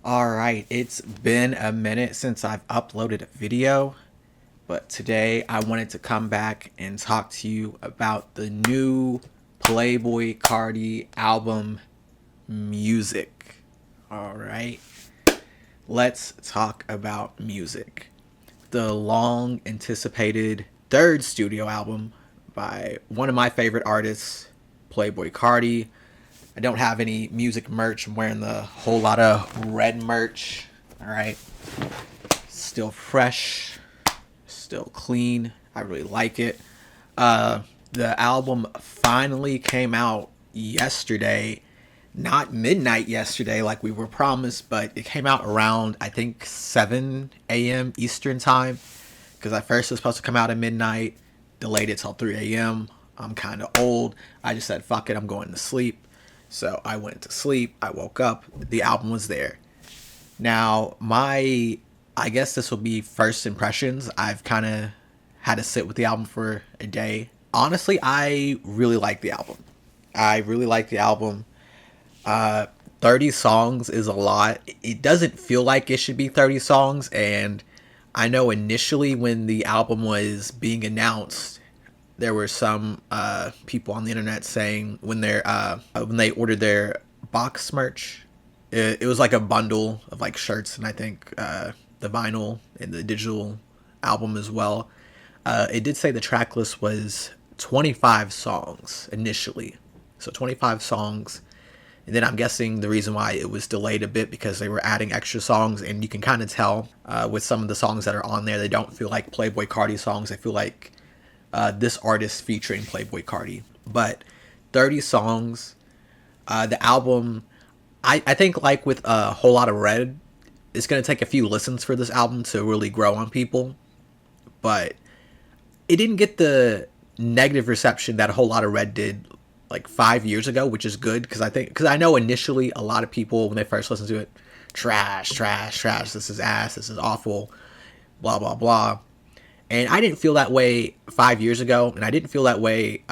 Alright, it's been a minute since I've uploaded a video, but today I wanted to come back and talk to you about the new Playboi Carti album, Music. Alright, let's talk about Music. The long anticipated third studio album by one of my favorite artists, Playboi Carti. I don't have any music merch. I'm wearing the whole lot of red merch. All right. Still fresh, still clean. I really like it. The album finally came out yesterday. Not midnight yesterday like we were promised, but it came out around, I think, 7 a.m. Eastern time. Because at first it was supposed to come out at midnight. Delayed it till 3 a.m. I'm kind of old. I just said, fuck it, I'm going to sleep. So I went to sleep. I woke up. The album was there. Now, I guess this will be first impressions. I've kind of had to sit with the album for a day. Honestly, I really like the album. I really like the album. 30 songs is a lot. It doesn't feel like it should be 30 songs. And I know initially when the album was being announced, there were some people on the internet saying when they ordered their box merch, it was like a bundle of like shirts and I think the vinyl and the digital album as well. It did say the track list was 25 songs initially, so 25 songs. And then I'm guessing the reason why it was delayed a bit because they were adding extra songs, and you can kind of tell with some of the songs that are on there, they don't feel like Playboi Carti songs. They feel like this artist featuring Playboi Carti. But 30 songs. The album, I think like with a whole lot of red, it's going to take a few listens for this album to really grow on people. But it didn't get the negative reception that a whole lot of red did like 5 years ago, which is good because I know initially a lot of people when they first listened to it, trash, trash, trash, this is ass, this is awful, blah, blah, blah. And I didn't feel that way 5 years ago, and I didn't feel that way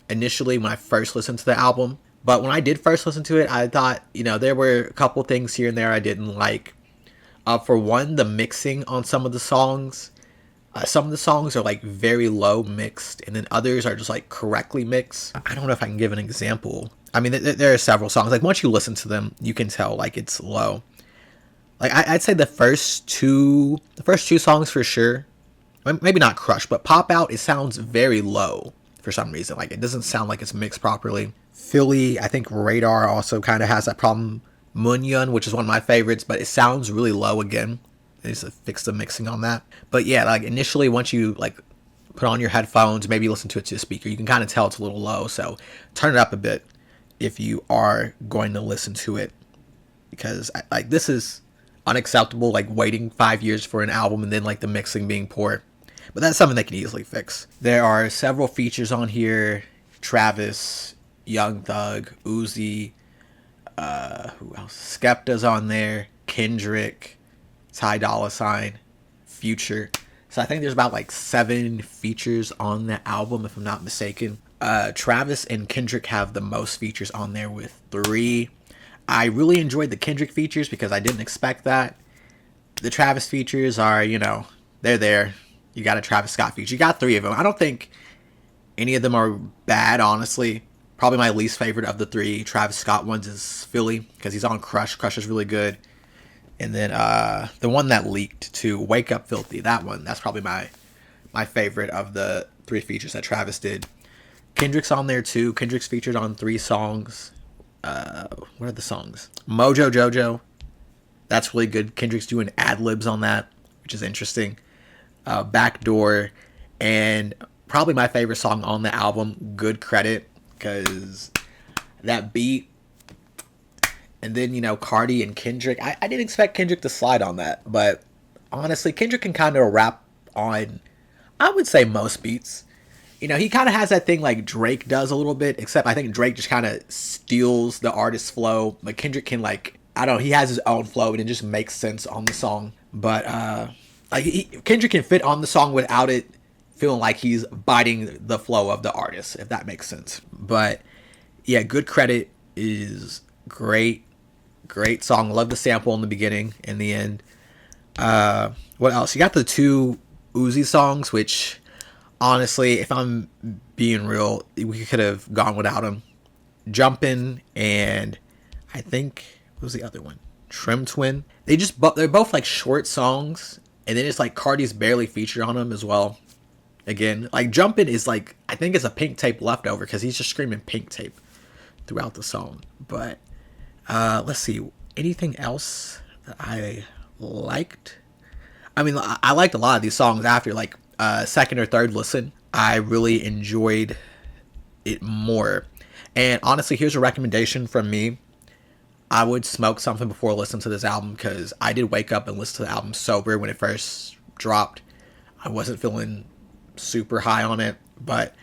initially when I first listened to the album. But when I did first listen to it, I thought, there were a couple things here and there I didn't like. For one, the mixing on some of the songs. Some of the songs are like very low mixed, and then others are just like correctly mixed. I don't know if I can give an example. I mean, there are several songs. Like once you listen to them, you can tell like it's low. Like I'd say the first two songs for sure. Maybe not Crush, but Pop Out, it sounds very low for some reason. Like, it doesn't sound like it's mixed properly. Philly, I think Radar also kind of has that problem. Munyon, which is one of my favorites, but it sounds really low again. They need to fix the mixing on that. But yeah, like initially, once you like put on your headphones, maybe listen to it to a speaker, you can kind of tell it's a little low. So turn it up a bit if you are going to listen to it. Because like this is unacceptable, like waiting 5 years for an album and then like the mixing being poor. But that's something they can easily fix. There are several features on here. Travis, Young Thug, Uzi, who else? Skepta's on there. Kendrick, Ty Dolla $ign, Future. So I think there's about like 7 features on the album, if I'm not mistaken. Travis and Kendrick have the most features on there with 3. I really enjoyed the Kendrick features because I didn't expect that. The Travis features are, they're there. You got a Travis Scott feature. You got 3 of them. I don't think any of them are bad, honestly. Probably my least favorite of the 3 Travis Scott ones is Philly because he's on Crush. Crush is really good. And then the one that leaked to Wake Up Filthy, that's probably my favorite of the 3 features that Travis did. Kendrick's on there too. Kendrick's featured on 3 songs. What are the songs? Mojo Jojo. That's really good. Kendrick's doing ad-libs on that, which is interesting. Backdoor, and probably my favorite song on the album, Good Credit, because that beat, and then Carti and Kendrick. I didn't expect Kendrick to slide on that, but honestly, Kendrick can kind of rap on, I would say, most beats. He kind of has that thing like Drake does a little bit, except I think Drake just kind of steals the artist's flow, but Kendrick can he has his own flow and it just makes sense on the song. But Kendrick can fit on the song without it feeling like he's biting the flow of the artist, if that makes sense. But yeah, Good Credit is great. Great song. Love the sample in the beginning and the end. What else? You got the two Uzi songs, which honestly, if I'm being real, we could have gone without them. Jumpin' and I think what was the other one? Trim Twin. They're both like short songs, and then it's like Carti's barely featured on them as well. Again, like Jumpin' is like I think it's a Pink Tape leftover because he's just screaming Pink Tape throughout the song. But let's see, anything else that I liked? I mean, I liked a lot of these songs after like second or third listen. I really enjoyed it more. And honestly, here's a recommendation from me. I would smoke something before listening to this album because I did wake up and listen to the album sober when it first dropped. I wasn't feeling super high on it, but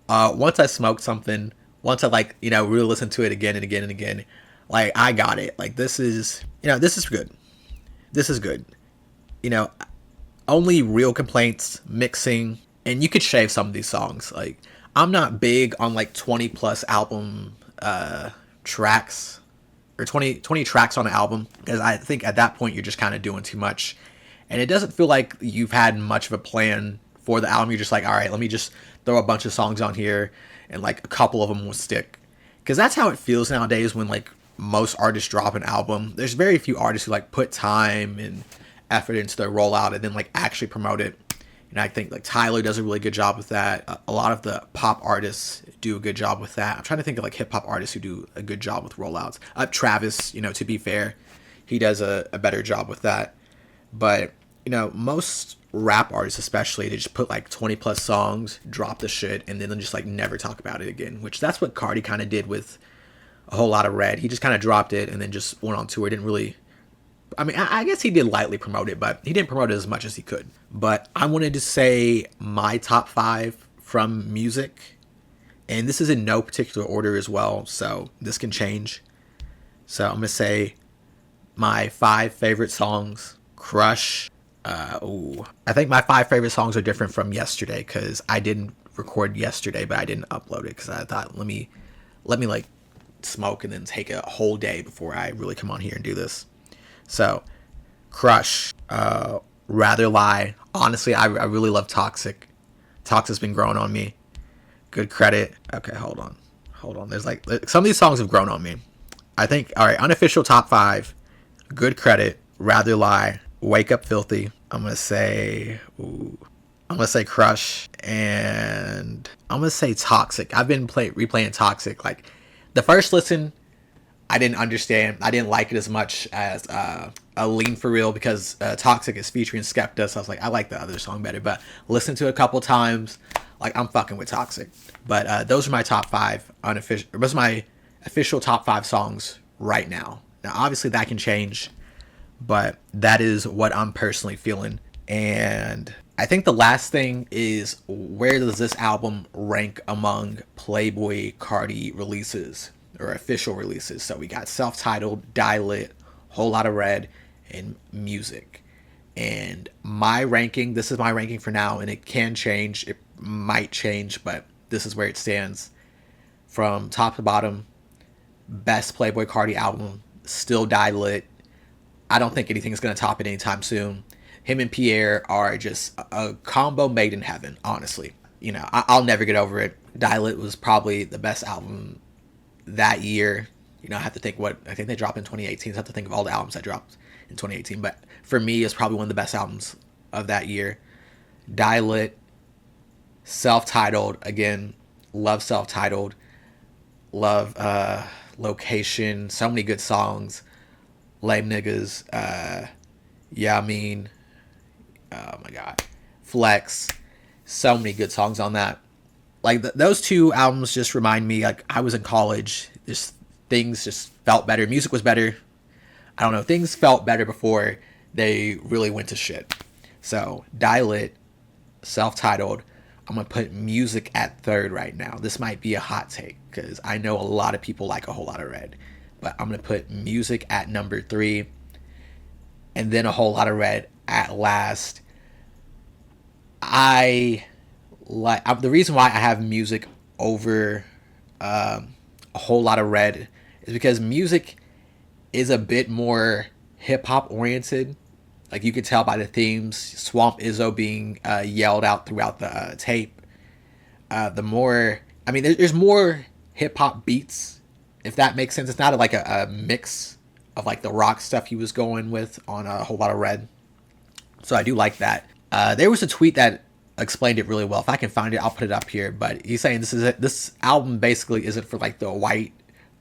once I smoked something, once I like really listened to it again and again and again, like I got it. Like this is this is good. This is good. You know, only real complaints, mixing, and you could shave some of these songs. Like I'm not big on like 20 plus album tracks or 20 tracks on an album because I think at that point you're just kind of doing too much, and it doesn't feel like you've had much of a plan for the album. You're just like, all right, let me just throw a bunch of songs on here and like a couple of them will stick, because that's how it feels nowadays when like most artists drop an album. There's very few artists who like put time and effort into their rollout and then like actually promote it. And I think like Tyler does a really good job with that. A lot of the pop artists do a good job with that. I'm trying to think of like hip hop artists who do a good job with rollouts. Travis, to be fair, he does a better job with that. But most rap artists especially, they just put like 20 plus songs, drop the shit, and then just like never talk about it again, which that's what Carti kind of did with A Whole Lot of Red. He just kind of dropped it and then just went on tour. Didn't really, I mean, I guess he did lightly promote it, but he didn't promote it as much as he could. But I wanted to say my top 5 from music, and this is in no particular order as well, so this can change. So I'm gonna say my 5 favorite songs. Crush. I think my 5 favorite songs are different from yesterday because I didn't record yesterday, but I didn't upload it because I thought let me like smoke and then take a whole day before I really come on here and do this. So, Crush, Rather Lie. Honestly, I really love Toxic. Toxic's been growing on me. Good Credit. Okay, hold on. There's like some of these songs have grown on me. I think, all right, unofficial top 5. Good Credit, Rather Lie, Wake Up Filthy. I'm gonna say Crush, and I'm gonna say Toxic. I've been replaying Toxic. Like the first listen, I didn't understand. I didn't like it as much as a Lean For Real because Toxic is featuring Skepta. So I was like, I like the other song better. But listen to it a couple times, like I'm fucking with Toxic. But those are my top 5 unofficial. Those are my official top 5 songs right now. Now, obviously that can change, but that is what I'm personally feeling. And I think the last thing is, where does this album rank among Playboi Carti releases or official releases? So we got self-titled, Die Lit, Whole Lot of Red, and Music. And my ranking, this is my ranking for now, and it can change. It might change, but this is where it stands. From top to bottom, best Playboi Carti album, still Die Lit. I don't think anything's going to top it anytime soon. Him and Pierre are just a combo made in heaven, honestly. I'll never get over it. Die Lit was probably the best album that year. I have to think I think they dropped in 2018. So I have to think of all the albums that dropped in 2018. But for me, it's probably one of the best albums of that year. Die Lit, self-titled, again, love self-titled, love Location, so many good songs. Lame Niggas, Yeah, I mean, oh my god, Flex, so many good songs on that. Like those 2 albums just remind me like I was in college. Just things just felt better. Music was better. I don't know. Things felt better before they really went to shit. So Die Lit, self-titled. I'm gonna put Music at 3rd right now. This might be a hot take because I know a lot of people like A Whole Lot of Red, but I'm gonna put Music at number 3, and then A Whole Lot of Red at last. The reason why I have Music over A Whole Lot of Red is because Music is a bit more hip hop oriented. Like you could tell by the themes, Swamp Izzo being yelled out throughout the tape. The more, I mean, there's more hip hop beats, if that makes sense. It's not like a mix of like the rock stuff he was going with on A Whole Lot of Red. So I do like that. There was a tweet that explained it really well. If I can find it, I'll put it up here. But he's saying this album basically isn't for like the white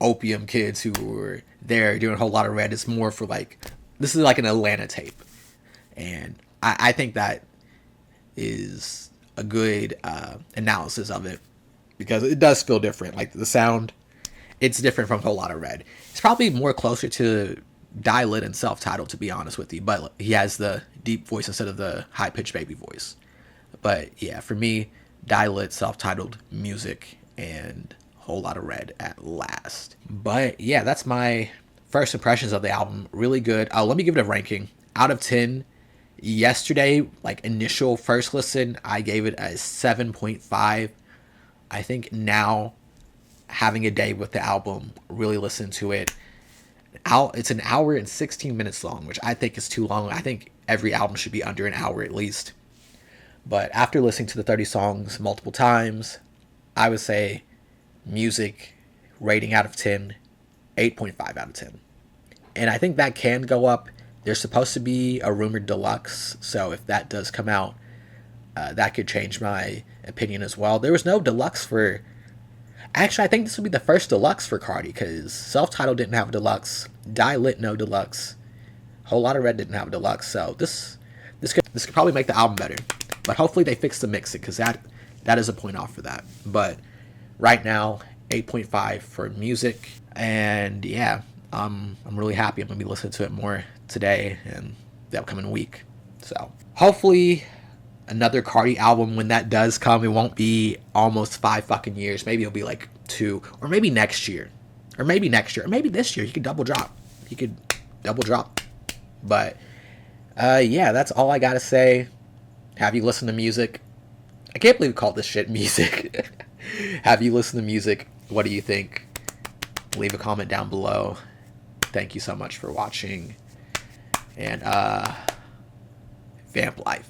opium kids who were there doing A Whole Lot of Red. It's more for like, this is like an Atlanta tape. And I think that is a good analysis of it, because it does feel different. Like the sound, it's different from A Whole Lot of Red. It's probably more closer to Die Lit and Self-Titled, to be honest with you, but he has the deep voice instead of the high-pitched baby voice. But yeah, for me, Die Lit, Self-Titled, Music, and Whole Lot of Red at last. But yeah, that's my first impressions of the album. Really good. Let me give it a ranking. Out of 10, yesterday, like initial first listen, I gave it a 7.5. I think now, having a day with the album, really listen to it. It's an hour and 16 minutes long, which I think is too long. I think every album should be under an hour at least. But after listening to the 30 songs multiple times, I would say Music rating out of 10, 8.5 out of 10. And I think that can go up. There's supposed to be a rumored deluxe, so if that does come out, that could change my opinion as well. There was no deluxe for... Actually, I think this will be the first deluxe for Carti, because Self-Titled didn't have a deluxe, Die Lit no deluxe, Whole Lot of Red didn't have a deluxe, so this could probably make the album better. But hopefully they fix the mixing, because that is a point off for that. But right now, 8.5 for Music, and yeah, I'm really happy. I'm going to be listening to it more today and the upcoming week. So hopefully another Carti album, when that does come, it won't be almost 5 fucking years. Maybe it'll be like 2, or maybe next year, or maybe this year. He could double drop. But yeah, that's all I gotta say. Have you listened to Music? I can't believe we called this shit Music. Have you listened to Music? What do you think? Leave a comment down below. Thank you so much for watching. And Vamp life.